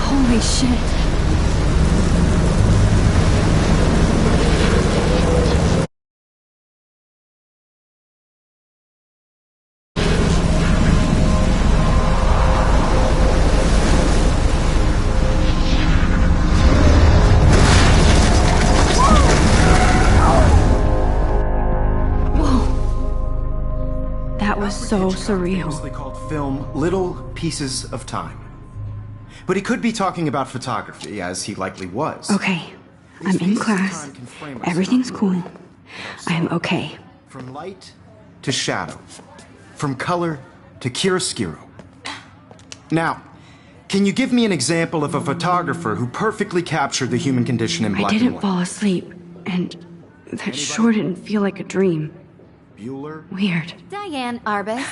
Holy shit. That was so surreal. Famously called film Little Pieces of Time. But he could be talking about photography, as he likely was. Okay, I'm in class. Everything's cool. I'm okay. From light to shadow. From color to chiaroscuro. Now, can you give me an example of a photographer who perfectly captured the human condition in black and white? I didn't fall asleep, and that sure didn't feel like a dream. Bueller? Weird. Diane Arbus.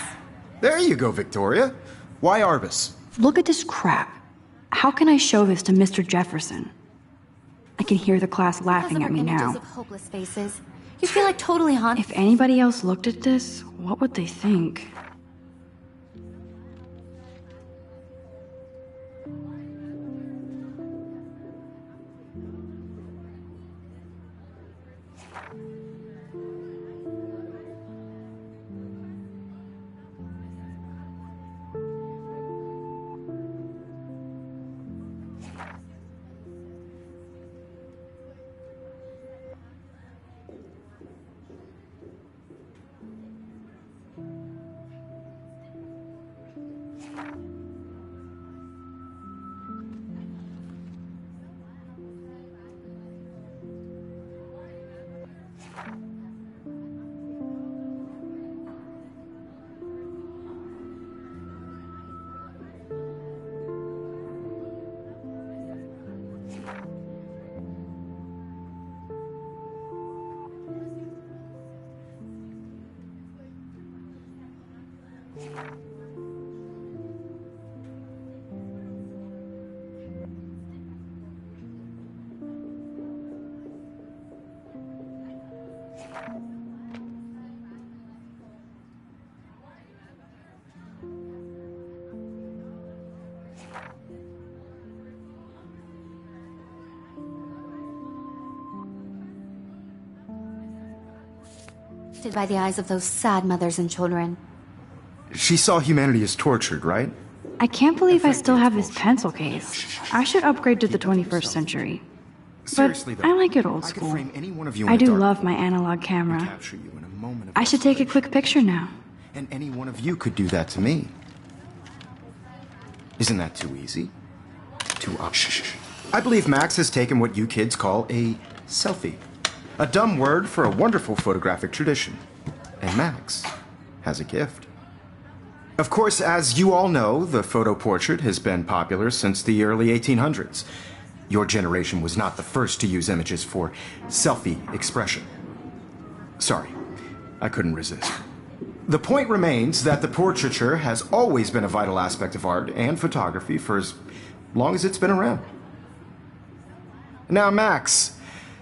There you go, Victoria. Why Arbus? Look at this crap. How can I show this to Mr. Jefferson? I can hear the class laughing at me now. Of hopeless faces. You feel like totally haunted. If anybody else looked at this, what would they think? By the eyes of those sad mothers and children. She saw humanity as tortured, right? I can't believe I still have this pencil case. I should upgrade to the 21st century. Seriously, But though, I like it old I could school. frame any one of you in I the do dark love my analog camera. capture you in a moment of I should take a desperation. quick picture now. And any one of you could do that to me. Isn't that too easy? Too shh. I believe Max has taken what you kids call a selfie. A dumb word for a wonderful photographic tradition. And Max has a gift. Of course, as you all know, the photo portrait has been popular since the early 1800s. Your generation was not the first to use images for selfie expression. Sorry, I couldn't resist. The point remains that the portraiture has always been a vital aspect of art and photography for as long as it's been around. Now, Max,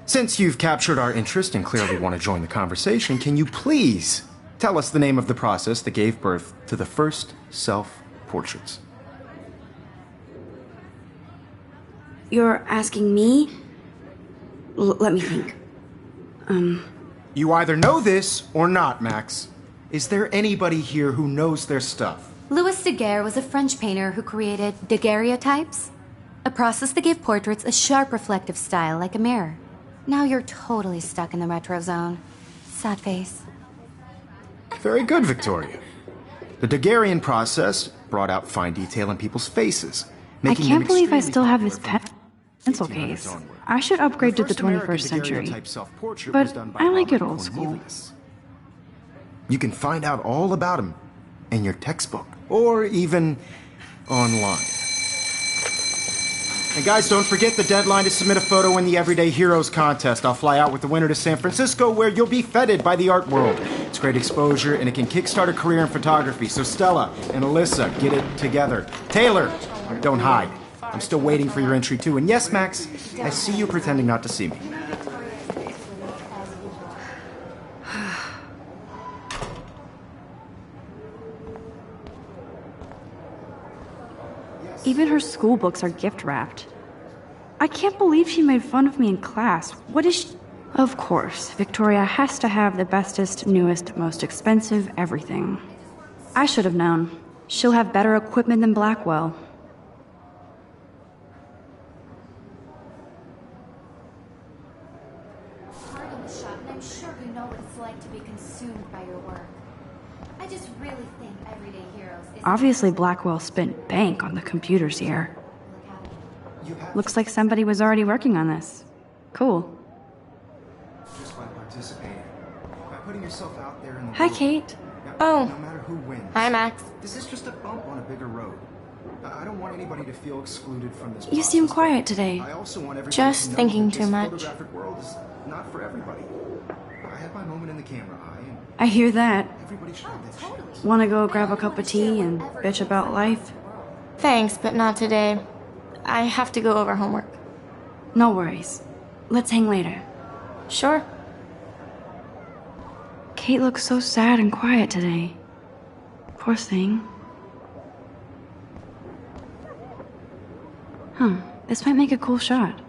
since you've captured our interest and clearly want to join the conversation, can you please tell us the name of the process that gave birth to the first self-portraits? You're asking me? Let me think. You either know this or not, Max. Is there anybody here who knows their stuff? Louis Daguerre was a French painter who created daguerreotypes, a process that gave portraits a sharp reflective style like a mirror. Now you're totally stuck in the retro zone. Sad face. Very good, Victoria. The Daguerrean process brought out fine detail in people's faces. I making can't them believe I extremely still have this popular from pencil 1800s case. onward. I should upgrade to the first American 21st century. daguerreotype self-portrait But was done by I like Robert it old school. Cornelius. You can find out all about him in your textbook or even online. And guys, don't forget the deadline to submit a photo in the Everyday Heroes contest. I'll fly out with the winner to San Francisco, where you'll be feted by the art world. It's great exposure, and it can kickstart a career in photography. So Stella and Alyssa, get it together. Taylor, don't hide. I'm still waiting for your entry, too. And yes, Max, I see you pretending not to see me. Even her school books are gift wrapped. I can't believe she made fun of me in class. What is she? Of course, Victoria has to have the bestest, newest, most expensive everything. I should have known. She'll have better equipment than Blackwell. Hard in the shop, and I'm sure you know what it's like to be consumed by your work. I just really think Everyday Heroes is... Obviously, Blackwell spent bank on the computers here. Looks like somebody was already working on this. Cool. Just by participating, by putting yourself out there in the Hi, world. Kate. Now, Oh. no matter who wins. Hi, Max. This is just a bump on a bigger road. I don't want anybody to feel excluded from this. You seem process, quiet but today. I also want everybody Just to know thinking that too this much. photographic world is not for everybody. I had my moment in the camera eye, and I hear that. everybody should have that shit. Want to go grab a cup of tea and bitch about life? Thanks, but not today. I have to go over homework. No worries. Let's hang later. Sure. Kate looks so sad and quiet today. Poor thing. This might make a cool shot.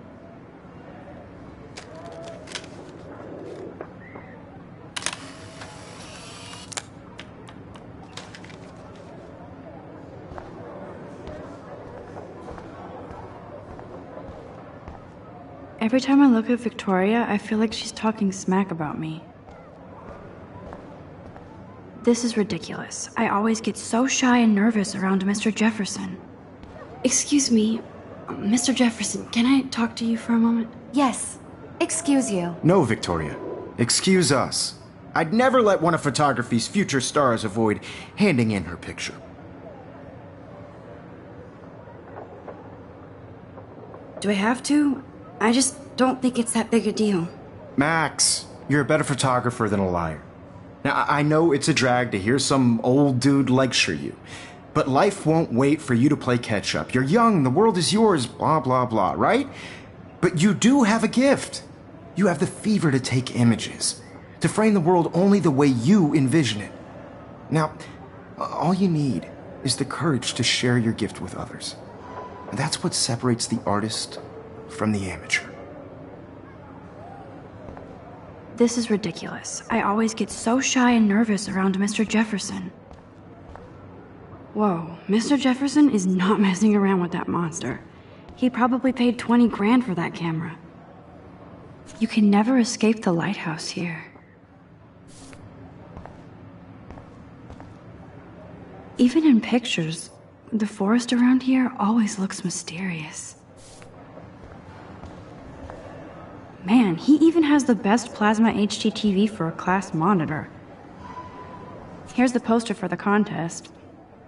Every time I look at Victoria, I feel like she's talking smack about me. This is ridiculous. I always get so shy and nervous around Mr. Jefferson. Excuse me, Mr. Jefferson, can I talk to you for a moment? Yes. Excuse you. No, Victoria. Excuse us. I'd never let one of photography's future stars avoid handing in her picture. Do I have to? I just don't think it's that big a deal. Max, you're a better photographer than a liar. Now, I know it's a drag to hear some old dude lecture you, but life won't wait for you to play catch up. You're young, the world is yours, blah, blah, blah, right? But you do have a gift. You have the fever to take images, to frame the world only the way you envision it. Now, all you need is the courage to share your gift with others. And that's what separates the artist from the amateur. This is ridiculous. I always get so shy and nervous around Mr. Jefferson. Whoa, Mr. Jefferson is not messing around with that monster. He probably paid 20 grand for that camera. You can never escape the lighthouse here. Even in pictures, the forest around here always looks mysterious. Man, he even has the best plasma HDTV for a class monitor. Here's the poster for the contest.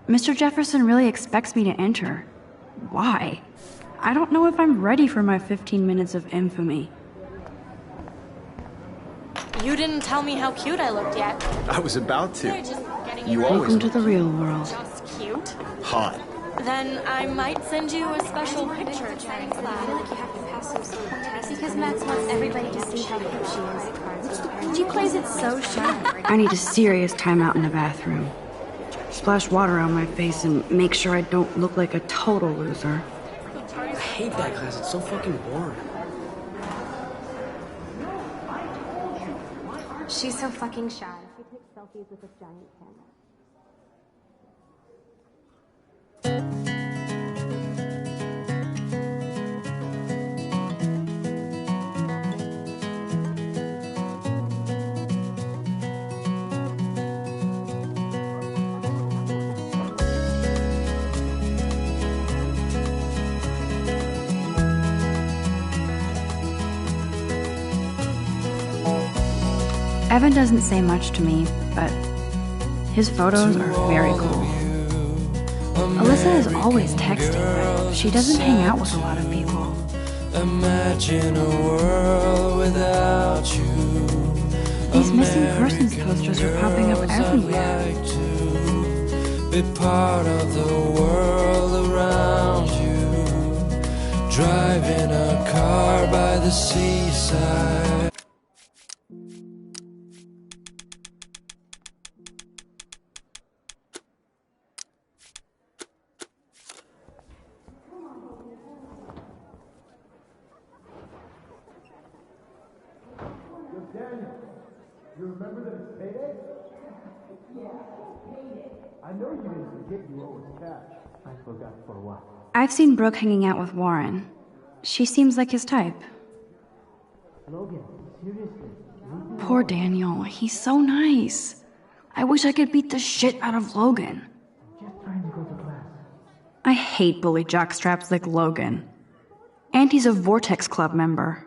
Mr. Jefferson really expects me to enter. Why? I don't know if I'm ready for my 15 minutes of infamy. You didn't tell me how cute I looked yet. I was about to. They're just getting You ready. always Welcome to the real world. Just cute. hot. Then I might send you a special picture during class. Because Max wants everybody to see how cute she is. She plays it so shy. I need a serious timeout in the bathroom. Splash water on my face and make sure I don't look like a total loser. I hate that class. It's so fucking boring. She's so fucking shy. She takes selfies with a giant camera. Evan doesn't say much to me, but his photos are very cool. Alyssa is always texting, but she doesn't hang out with a lot of people. Imagine a world without you. These missing persons posters are popping up everywhere. Like to be part of the world around you. Driving a car by the seaside. You remember that it's payday? Yeah, payday. I know you didn't forget you owe us cash. I forgot for what? I've seen Brooke hanging out with Warren. She seems like his type. Logan, seriously. Poor Daniel, he's so nice. I wish I could beat the shit out of Logan. Just trying to go to class. I hate bully jockstraps like Logan. And he's a Vortex Club member.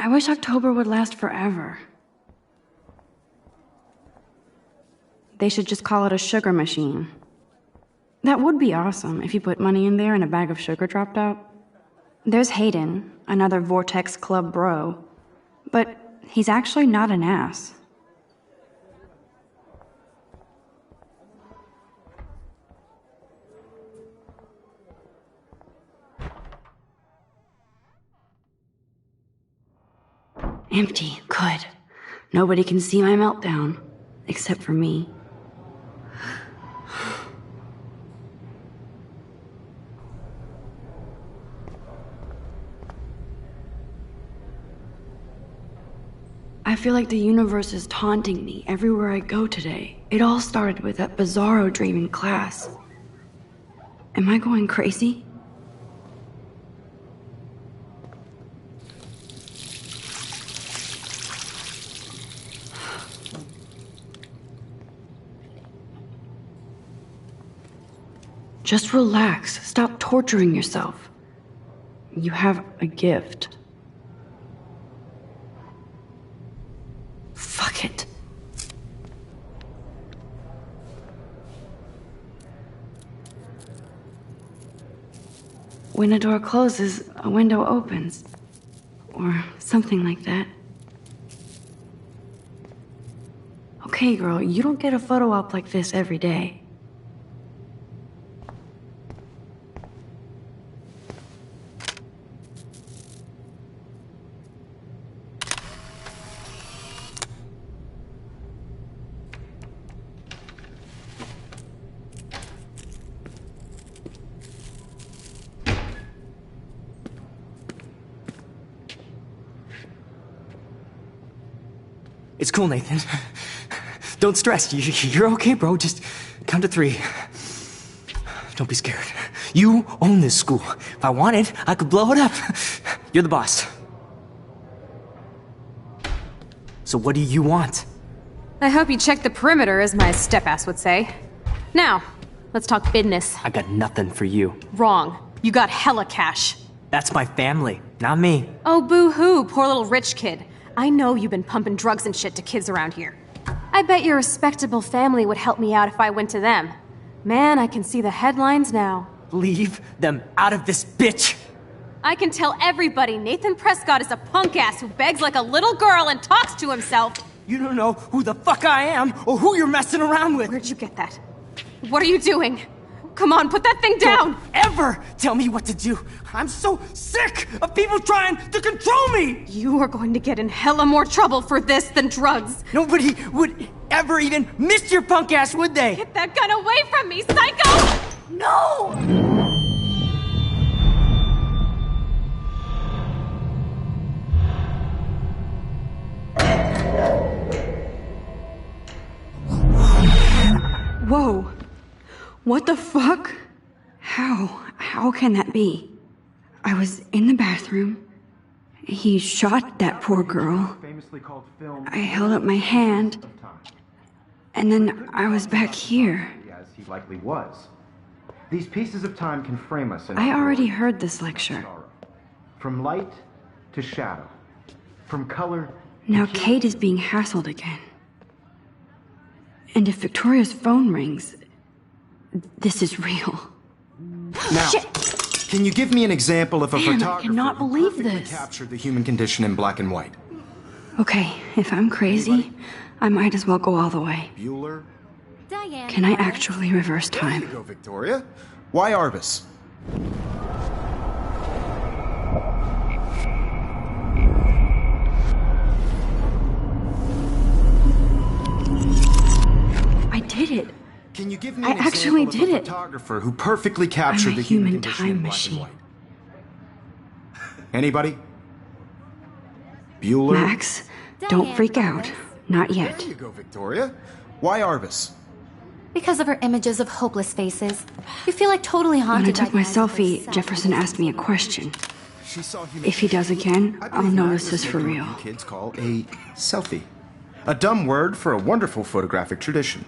I wish October would last forever. They should just call it a sugar machine. That would be awesome if you put money in there and a bag of sugar dropped out. There's Hayden, another Vortex Club bro. But he's actually not an ass. Empty. Good. Nobody can see my meltdown. Except for me. I feel like the universe is taunting me everywhere I go today. It all started with that bizarro dream in class. Am I going crazy? Just relax. Stop torturing yourself. You have a gift. Fuck it. When a door closes, a window opens. Or something like that. Okay, girl, you don't get a photo op like this every day. It's cool, Nathan. Don't stress. You're okay, bro. Just count to 3. Don't be scared. You own this school. If I wanted, I could blow it up. You're the boss. So what do you want? I hope you checked the perimeter, as my step-ass would say. Now, let's talk business. I got nothing for you. Wrong. You got hella cash. That's my family, not me. Oh, boo-hoo, poor little rich kid. I know you've been pumping drugs and shit to kids around here. I bet your respectable family would help me out if I went to them. Man, I can see the headlines now. Leave them out of this bitch! I can tell everybody Nathan Prescott is a punk-ass who begs like a little girl and talks to himself. You don't know who the fuck I am or who you're messing around with. Where'd you get that? What are you doing? Come on, put that thing down! Don't ever tell me what to do! I'm so sick of people trying to control me! You are going to get in hella more trouble for this than drugs. Nobody would ever even miss your punk ass, would they? Get that gun away from me, psycho! No! Whoa. What the fuck? How can that be? I was in the bathroom. He shot that poor girl. Famously called film I held up my hand. of time. And then I was back here. As he likely was. These pieces of time can frame us in I our already glory heard this lecture. sorrow. From light to shadow. From color Now to Kate is being hassled again. And if Victoria's phone rings, this is real. Now, Shit. can you give me an example of a Man, I photographer cannot who believe perfectly this. captured the human condition in black and white? Okay, if I'm crazy, I might as well go all the way. Bueller? Diane. Can I actually reverse time? Go, Victoria. Why Arbus? I did it. Can you give me I an example actually of did a it. photographer who perfectly captured I'm a the human human condition time in black machine. and white? Anybody? Bueller? Max, don't Diane freak out. Arbus. Not yet. There you go, Victoria. Why Arbus? Because of her images of hopeless faces. You feel like totally When I haunted took by my the eyes of her selfie, sad Jefferson asked me a question. She saw human If he does again, I I'll believe know Max this is is for making real. what you kids call a selfie. A dumb word for a wonderful photographic tradition.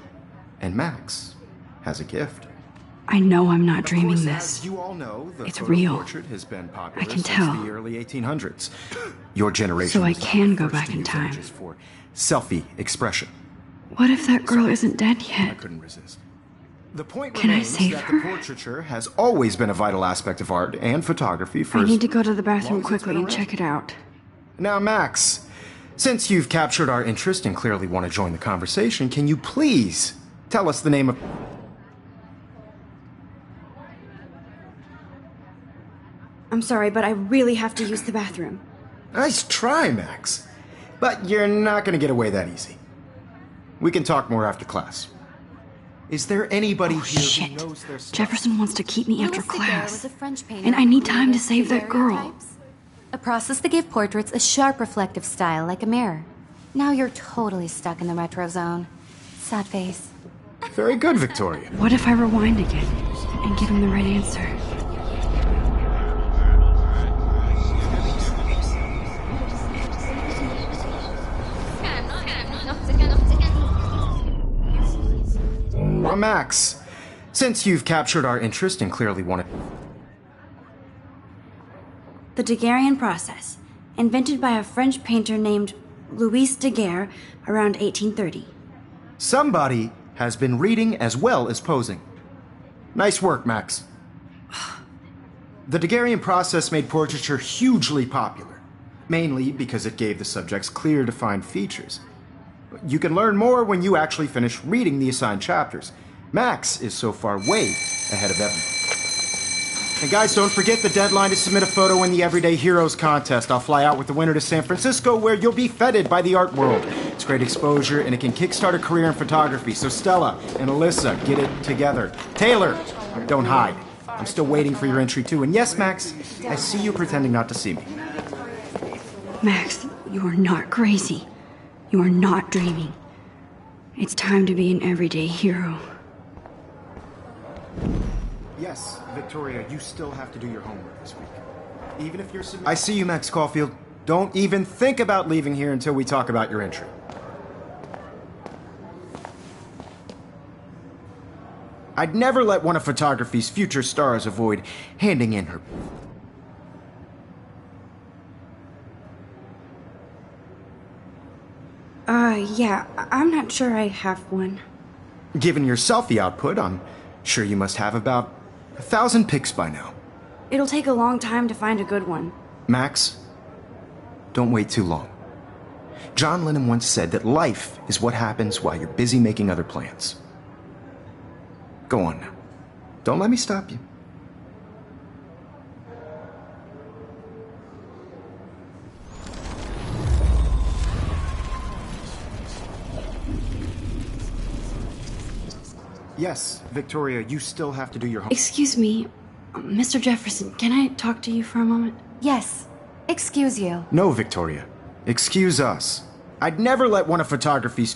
And Max has a gift. I know I'm not Of dreaming course, this. As you all know, the It's photo real. portrait has been popular I can since tell. the early 1800s. Your generation So I was not can the go first back to in use time. images for selfie expression. What if that girl isn't dead I yet? couldn't resist. The point Can I remains save that her? the portraiture has always been a vital aspect of art and photography for I as need to go to the long bathroom as it's quickly been and around. check it out. Now, Max, since you've captured our interest and clearly want to join the conversation, can you please tell us the name of... I'm sorry, but I really have to use the bathroom. Nice try, Max. But you're not going to get away that easy. We can talk more after class. Is there anybody Oh, here shit. who knows their stuff? Jefferson wants to keep me after Louis Daguerre class. was a French painter And I need who time to created save that girl. daguerreotypes, a process that gave portraits a sharp reflective style like a mirror. Now you're totally stuck in the retro zone. Sad face. Very good, Victoria. What if I rewind again and give him the right answer? Well, Max, since you've captured our interest and clearly want to... The Daguerrean process, invented by a French painter named Louis Daguerre around 1830. Somebody has been reading as well as posing. Nice work, Max. The Daguerrean process made portraiture hugely popular, mainly because it gave the subjects clear, defined features. You can learn more when you actually finish reading the assigned chapters. Max is so far way ahead of everyone. And guys, don't forget the deadline to submit a photo in the Everyday Heroes contest. I'll fly out with the winner to San Francisco, where you'll be feted by the art world. It's great exposure, and it can kickstart a career in photography. So Stella and Alyssa, get it together. Taylor, don't hide. I'm still waiting for your entry too. And yes, Max, I see you pretending not to see me. Max, you're not crazy. You are not dreaming. It's time to be an everyday hero. Yes, Victoria, you still have to do your homework this week. Even if you're... I see you, Max Caulfield. Don't even think about leaving here until we talk about your entry. I'd never let one of photography's future stars avoid handing in her... Yeah, I'm not sure I have one. Given your selfie output, I'm sure you must have about 1,000 pics by now. It'll take a long time to find a good one. Max, don't wait too long. John Lennon once said that life is what happens while you're busy making other plans. Go on now. Don't let me stop you. Yes, Victoria, you still have to do your homework. Excuse me, Mr. Jefferson, can I talk to you for a moment? Yes. Excuse you. No, Victoria. Excuse us. I'd never let one of photography's...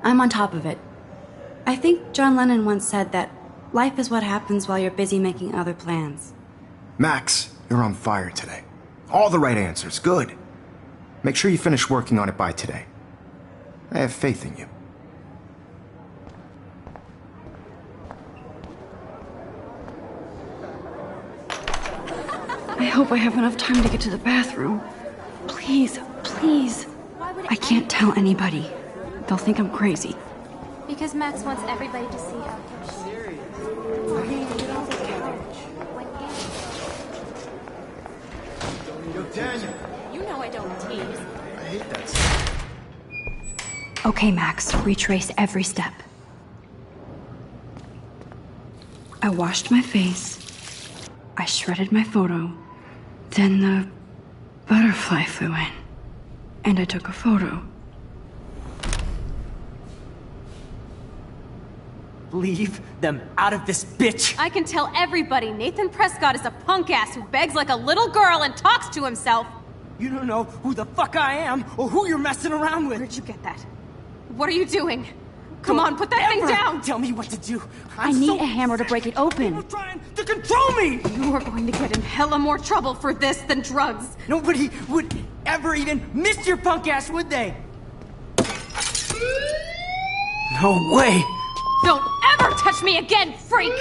I'm on top of it. I think John Lennon once said that life is what happens while you're busy making other plans. Max, you're on fire today. All the right answers. Good. Make sure you finish working on it by today. I have faith in you. I hope I have enough time to get to the bathroom. Please, please. I can't tell anybody. They'll think I'm crazy. Because Max wants everybody to see how Yo, Daniel. You know I don't tease. I hate that stuff. Okay, Max, retrace every step. I washed my face. I shredded my photo. Then the butterfly flew in. And I took a photo. Leave them out of this bitch! I can tell everybody Nathan Prescott is a punk ass who begs like a little girl and talks to himself. You don't know who the fuck I am or who you're messing around with. Where'd you get that? What are you doing? Come on, put that thing down! Tell me what to do. I need a hammer to break it open. You're trying to control me! You are going to get in hella more trouble for this than drugs. Nobody would ever even miss your punk ass, would they? No way! Don't ever touch me again, freak!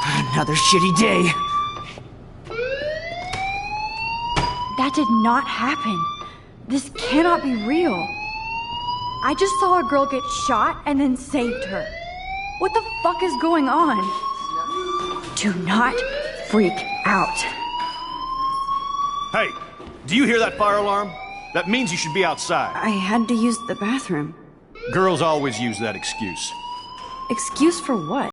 Another shitty day. That did not happen. This cannot be real. I just saw a girl get shot and then saved her. What the fuck is going on? Do not freak out. Hey, do you hear that fire alarm? That means you should be outside. I had to use the bathroom. Girls always use that excuse. Excuse for what?